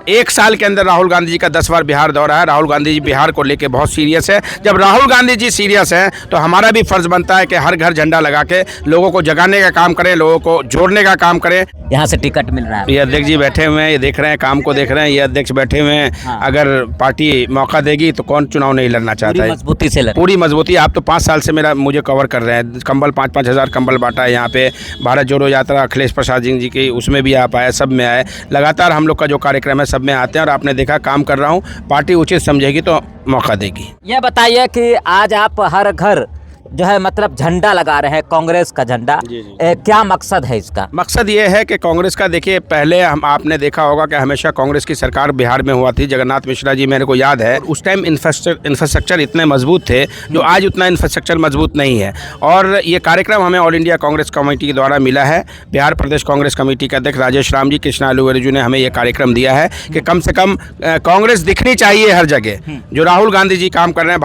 एक साल के अंदर राहुल गांधी जी का 10 बार बिहार दौरा है। राहुल गांधी जी बिहार को लेके बहुत सीरियस है। जब राहुल गांधी जी सीरियस हैं तो हमारा भी फर्ज बनता है कि हर घर झंडा लगा के लोगों को जगाने का काम करें, लोगों को जोड़ने का काम करें। यहाँ से टिकट मिल रहा है। ये अध्यक्ष जी बैठे हुए हैं, ये देख रहे हैं, काम को देख रहे हैं। ये अध्यक्ष बैठे हुए हैं। हाँ। अगर पार्टी मौका देगी तो कौन चुनाव नहीं लड़ना चाहता पूरी है। मजबूती से लड़। पूरी मजबूती। आप तो 5 साल से मुझे कवर कर रहे हैं। कंबल 5-5 हज़ार कंबल बांटा है यहाँ पे। भारत जोड़ो यात्रा अखिलेश प्रसाद जी की, उसमें भी आप आए, सब में आए। लगातार हम लोग का जो कार्यक्रम है सब में आते हैं और आपने देखा काम कर रहा हूँ। पार्टी उचित समझेगी तो मौका देगी। यह बताइए कि आज आप हर घर जो है मतलब झंडा लगा रहे हैं, कांग्रेस का झंडा। जी, जी। क्या मकसद है इसका? मकसद ये है कि कांग्रेस का, देखिए पहले आपने देखा होगा कि हमेशा कांग्रेस की सरकार बिहार में हुआ थी। जगन्नाथ मिश्रा जी मेरे को याद है, उस टाइम इंफ्रास्ट्रक्चर इतने मजबूत थे जो आज उतना इंफ्रास्ट्रक्चर मजबूत नहीं है। और ये कार्यक्रम हमें ऑल इंडिया कांग्रेस कमेटी के द्वारा मिला है। बिहार प्रदेश कांग्रेस कमेटी के अध्यक्ष राजेश राम जी, कृष्णा अलूवर्जू ने हमें ये कार्यक्रम दिया है कि कम से कम कांग्रेस दिखनी चाहिए हर जगह। जो राहुल गांधी जी काम कर रहे हैं,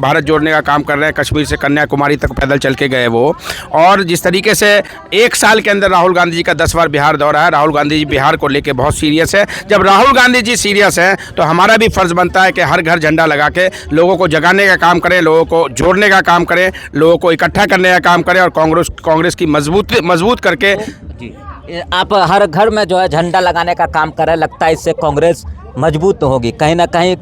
भारत जोड़ने का काम कर रहे हैं, कश्मीर से कन्याकुमारी तक पैदल चल के गए वो। और जिस तरीके से एक साल के अंदर राहुल गांधी जी का 10 बार बिहार दौरा है। राहुल गांधी जी बिहार को लेके बहुत सीरियस है। जब राहुल गांधी जी सीरियस हैं तो हमारा भी फर्ज बनता है कि हर घर झंडा लगा के लोगों को जगाने का काम करें, लोगों को जोड़ने का काम करें, लोगों को इकट्ठा करने का काम करें और कांग्रेस की मजबूत करके। आप हर घर में जो है झंडा लगाने का काम कर रहे हैं, लगता है इससे कांग्रेस मजबूत होगी। कहीं ना कहीं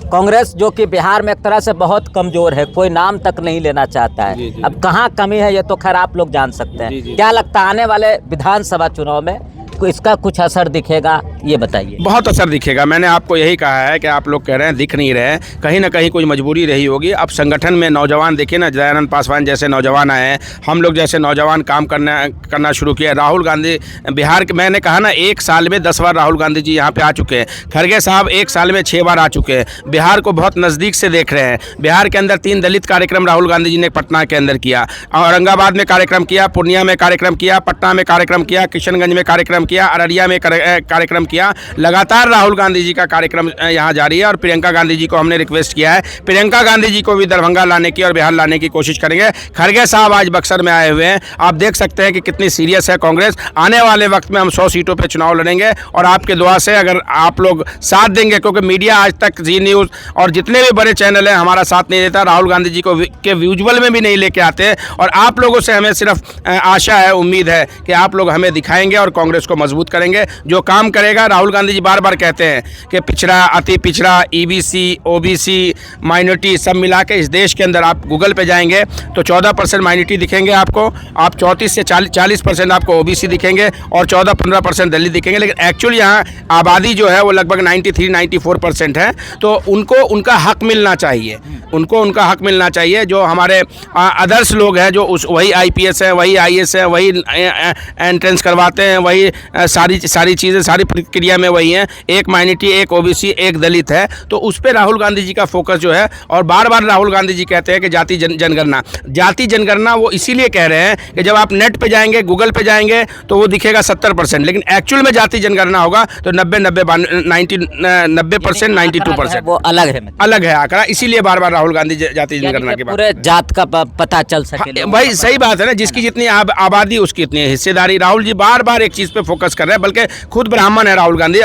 कांग्रेस जो कि बिहार में एक तरह से बहुत कमजोर है, कोई नाम तक नहीं लेना चाहता है। जी, जी। अब कहाँ कमी है ये तो खैर आप लोग जान सकते हैं। जी, जी। क्या लगता है आने वाले विधानसभा चुनाव में इसका कुछ असर दिखेगा, ये बताइए। बहुत असर दिखेगा। मैंने आपको यही कहा है कि आप लोग कह रहे हैं दिख नहीं रहे, कहीं ना कहीं कुछ मजबूरी रही होगी। अब संगठन में नौजवान देखिए ना, दयानंद पासवान जैसे नौजवान आए हैं, हम लोग जैसे नौजवान काम करना शुरू किया। राहुल गांधी बिहार के, मैंने कहा ना, एक साल में 10 बार राहुल गांधी जी यहाँ पे आ चुके हैं। खड़गे साहब एक साल में 6 बार आ चुके हैं। बिहार को बहुत नज़दीक से देख रहे हैं। बिहार के अंदर 3 दलित कार्यक्रम राहुल गांधी जी ने पटना के अंदर किया, औरंगाबाद में कार्यक्रम किया, पूर्णिया में कार्यक्रम किया, पटना में कार्यक्रम किया, किशनगंज में कार्यक्रम किया, अररिया में कार्यक्रम किया। लगातार राहुल गांधी जी का कार्यक्रम यहाँ जारी है। और प्रियंका गांधी जी को हमने रिक्वेस्ट किया है, प्रियंका गांधी जी को भी दरभंगा लाने की और बिहार लाने की कोशिश करेंगे। खड़गे साहब आज बक्सर में आए हुए हैं। आप देख सकते हैं कि कितनी सीरियस है कांग्रेस। आने वाले वक्त में हम 100 सीटों पे चुनाव लड़ेंगे और आपके दुआ से अगर आप लोग साथ देंगे, क्योंकि मीडिया आज तक जी न्यूज़ और जितने भी बड़े चैनल हैं हमारा साथ नहीं देता, राहुल गांधी जी को के विजुअल में भी नहीं लेके आते। और आप लोगों से हमें सिर्फ आशा है, उम्मीद है कि आप लोग हमें दिखाएंगे और कांग्रेस को मजबूत करेंगे। जो काम करेगा, राहुल गांधी जी बार बार कहते हैं कि पिछड़ा, अति पिछड़ा, ईबीसी, ओबीसी, माइनॉरिटी सब मिला के इस देश के अंदर आप गूगल पे जाएंगे तो 14% माइनॉरिटी दिखेंगे आपको। आप 34 से 40% आपको ओबीसी दिखेंगे और 14-15% दलित दिखेंगे। लेकिन एक्चुअली यहाँ आबादी जो है वो लगभग 93-94% है। तो उनको उनका हक मिलना चाहिए, उनको उनका हक मिलना चाहिए। जो हमारे अदर्स लोग हैं, जो वही IPS है, वही IAS है, वही एंट्रेंस करवाते हैं, वही सारी चीज़ें, सारी प्रक्रिया में वही हैं। एक माइनॉरिटी, एक ओबीसी, एक दलित है। तो उस पर राहुल गांधी जी का फोकस जो है, और बार बार राहुल गांधी जी कहते हैं कि जाति जनगणना वो इसीलिए कह रहे हैं कि जब आप नेट पे जाएंगे, गूगल पे जाएंगे तो वो दिखेगा 70%, लेकिन एक्चुअल में जाति जनगणना होगा तो 90% 92%। वो अलग है आंकड़ा। इसीलिए बार बार राहुल गांधी जाति जनगणना की बात, पूरे जात का पता चल सके। भाई सही बात है ना, जिसकी जितनी आबादी उसकी इतनी हिस्सेदारी। राहुल जी बार बार एक चीज़ पे फोकस कर रहे हैं, बल्कि खुद ब्राह्मण है राहुल गांधी,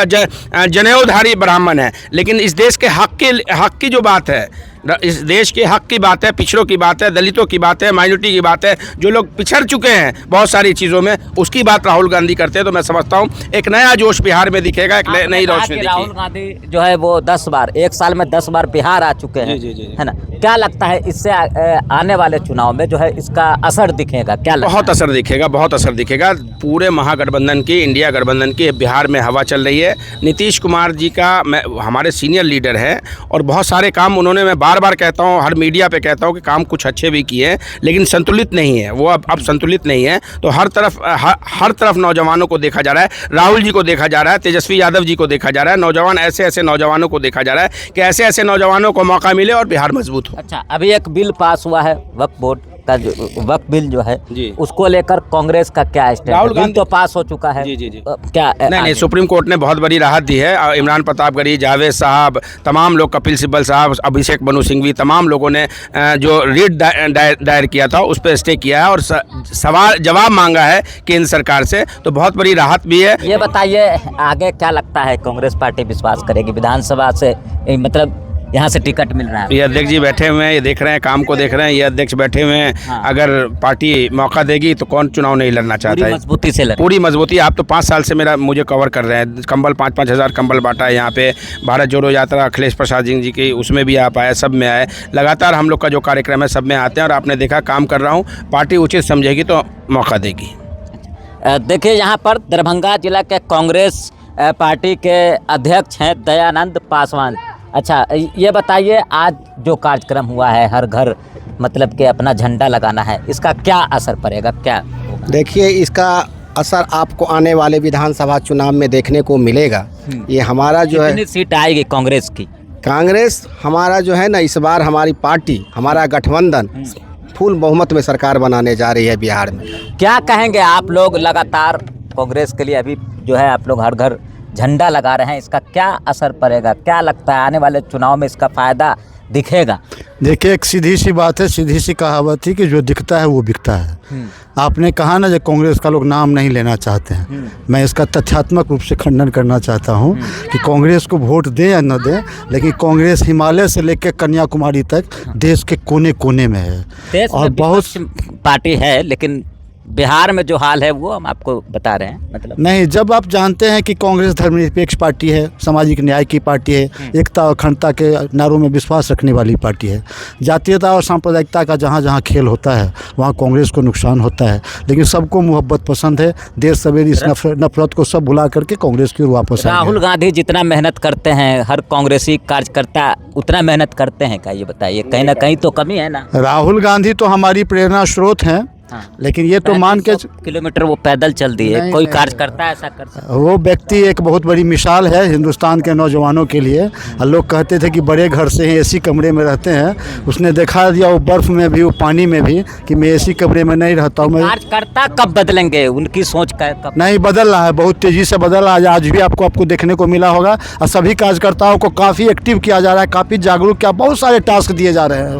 जनेऊधारी ब्राह्मण है। लेकिन इस देश के हक की जो बात है, इस देश के हक की बात है, पिछड़ों की बात है, दलितों की बात है, माइनॉरिटी की बात है, जो लोग पिछड़ चुके हैं बहुत सारी चीज़ों में, उसकी बात राहुल गांधी करते हैं। तो मैं समझता हूँ एक नया जोश बिहार में दिखेगा, एक नई रोशनी दिखेगी। राहुल गांधी जो है वो 10 बार, एक साल में 10 बार बिहार आ चुके हैं। जी। है ना? क्या लगता है इससे आने वाले चुनाव में जो है इसका असर दिखेगा? क्या लगता बहुत असर दिखेगा, बहुत असर दिखेगा। पूरे महागठबंधन की, इंडिया गठबंधन की बिहार में हवा चल रही है। नीतीश कुमार जी का, हमारे सीनियर लीडर हैं और बहुत सारे काम उन्होंने, मैं बार बार कहता हूँ, हर मीडिया पे कहता हूँ कि काम कुछ अच्छे भी किए हैं, लेकिन संतुलित नहीं है वो। अब संतुलित नहीं है। तो हर तरफ नौजवानों को देखा जा रहा है, राहुल जी को देखा जा रहा है, तेजस्वी यादव जी को देखा जा रहा है, नौजवान ऐसे नौजवानों को देखा जा रहा है कि ऐसे नौजवानों को मौका मिले और बिहार मजबूत हो। अच्छा, अभी एक बिल पास हुआ है वक्फ बोर्ड का जो वक्फ बिल जो है जी। उसको लेकर कांग्रेस का क्या स्टैंड है? राहुल बिल गांधी तो पास हो चुका है। जी, जी, जी। क्या नहीं नहीं, सुप्रीम कोर्ट ने बहुत बड़ी राहत दी है। इमरान प्रतापगढ़ी, जावेद साहब, तमाम लोग, कपिल सिब्बल साहब, अभिषेक मनु सिंघवी, तमाम लोगों ने जो रिट दायर किया था उस पर स्टे किया है और सवाल जवाब मांगा है केंद्र सरकार से, तो बहुत बड़ी राहत भी है। ये बताइए आगे क्या लगता है, कांग्रेस पार्टी विश्वास करेगी विधानसभा से, मतलब यहाँ से टिकट मिल रहा है? ये अध्यक्ष जी बैठे हुए हैं, ये देख रहे हैं, काम को देख रहे हैं, ये अध्यक्ष बैठे हुए हैं। हाँ। अगर पार्टी मौका देगी तो कौन चुनाव नहीं लड़ना चाहता पूरी है? मजबूती से लड़े। पूरी मजबूती। आप तो 5 साल से मुझे कवर कर रहे हैं। कंबल 5-5 हज़ार कंबल बांटा है यहाँ पे। भारत जोड़ो यात्रा अखिलेश प्रसाद जी की, उसमें भी आप आए, सब में आए। लगातार हम लोग का जो कार्यक्रम है सब में आते हैं और आपने देखा काम कर रहा हूँ। पार्टी उचित समझेगी तो मौका देगी। देखिए यहाँ पर दरभंगा जिला के कांग्रेस पार्टी के अध्यक्ष हैं दयानंद पासवान। अच्छा, ये बताइए आज जो कार्यक्रम हुआ है हर घर मतलब कि अपना झंडा लगाना है, इसका क्या असर पड़ेगा, क्या होगा? देखिए, इसका असर आपको आने वाले विधानसभा चुनाव में देखने को मिलेगा। ये हमारा जो है कितनी सीट आएगी कांग्रेस की? कांग्रेस हमारा जो है ना, इस बार हमारी पार्टी, हमारा गठबंधन फुल बहुमत में सरकार बनाने जा रही है बिहार में। क्या कहेंगे आप लोग लगातार कांग्रेस के लिए अभी जो है आप लोग हर घर झंडा लगा रहे हैं, इसका क्या असर पड़ेगा, क्या लगता है आने वाले चुनाव में इसका फायदा दिखेगा? देखिए, एक सीधी सी बात है, सीधी सी कहावत थी कि जो दिखता है वो बिकता है। आपने कहा ना जो कांग्रेस का लोग नाम नहीं लेना चाहते हैं, मैं इसका तथ्यात्मक रूप से खंडन करना चाहता हूं कि कांग्रेस को वोट दें या न दें, लेकिन कांग्रेस हिमालय से लेकर कन्याकुमारी तक देश के कोने कोने में है। देश और में बहुत पार्टी है, लेकिन बिहार में जो हाल है वो हम आपको बता रहे हैं। मतलब नहीं, जब आप जानते हैं कि कांग्रेस धर्मनिरपेक्ष पार्टी है, सामाजिक न्याय की पार्टी है, एकता और अखंडता के नारों में विश्वास रखने वाली पार्टी है, जातीयता और सांप्रदायिकता का जहाँ जहाँ खेल होता है वहाँ कांग्रेस को नुकसान होता है, लेकिन सबको मोहब्बत पसंद है। देर सवेरे इस नफरत को सब भुला करके कांग्रेस की ओर वापस आ गए। राहुल गांधी जितना मेहनत करते हैं, हर कांग्रेसी कार्यकर्ता उतना मेहनत करते हैं क्या? ये बताइए, कहीं ना कहीं तो कमी है ना? राहुल गांधी तो हमारी प्रेरणा स्रोत हैं, हाँ। लेकिन ये तो मान के 3500 किलोमीटर वो पैदल चल दिए। नहीं, कोई नहीं, कार्यकर्ता ऐसा कर सकता? वो व्यक्ति एक बहुत बड़ी मिसाल है हिंदुस्तान के नौजवानों के लिए। और लोग कहते थे कि बड़े घर से हैं, एसी कमरे में रहते हैं, उसने दिखा दिया वो बर्फ़ में भी, वो पानी में भी, कि मैं एसी कमरे में नहीं रहता हूँ। मैं कार्यकर्ता कब बदलेंगे, उनकी सोच का कब? नहीं बदल रहा है, बहुत तेज़ी से बदल रहा है। आज भी आपको देखने को मिला होगा और सभी कार्यकर्ताओं को काफ़ी एक्टिव किया जा रहा है, काफ़ी जागरूक किया, बहुत सारे टास्क दिए जा रहे हैं।